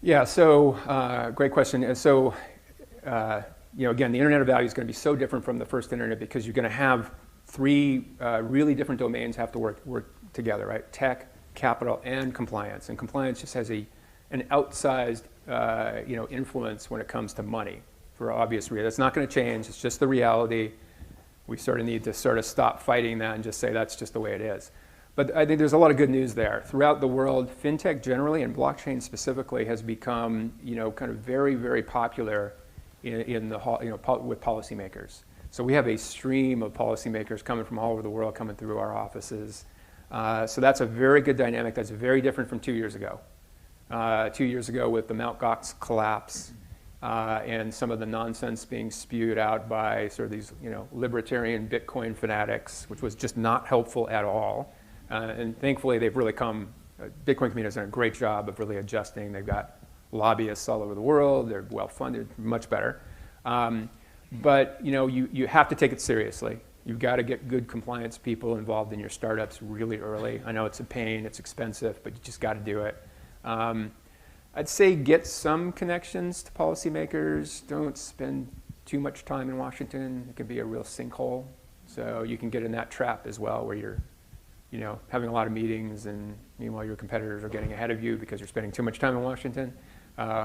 Yeah, so great question. So, again, the Internet of Value is going to be so different from the first Internet because you're going to have three really different domains have to work together, right? Tech, capital, and compliance. And compliance just has an outsized influence when it comes to money for obvious reasons. That's not going to change. It's just the reality. We sort of need to sort of stop fighting that and just say that's just the way it is. But I think there's a lot of good news there. Throughout the world, fintech generally and blockchain specifically has become, kind of very, very popular with policymakers. So we have a stream of policymakers coming from all over the world, coming through our offices. So that's a very good dynamic. That's very different from 2 years ago. 2 years ago, with the Mt. Gox collapse and some of the nonsense being spewed out by sort of these, libertarian Bitcoin fanatics, which was just not helpful at all. And thankfully, they've really Bitcoin community has done a great job of really adjusting. They've got lobbyists all over the world. They're well-funded, much better. But, you have to take it seriously. You've got to get good compliance people involved in your startups really early. I know it's a pain, it's expensive, but you just got to do it. I'd say get some connections to policymakers. Don't spend too much time in Washington. It can be a real sinkhole. So you can get in that trap as well, where you're having a lot of meetings, and meanwhile your competitors are getting ahead of you because you're spending too much time in Washington.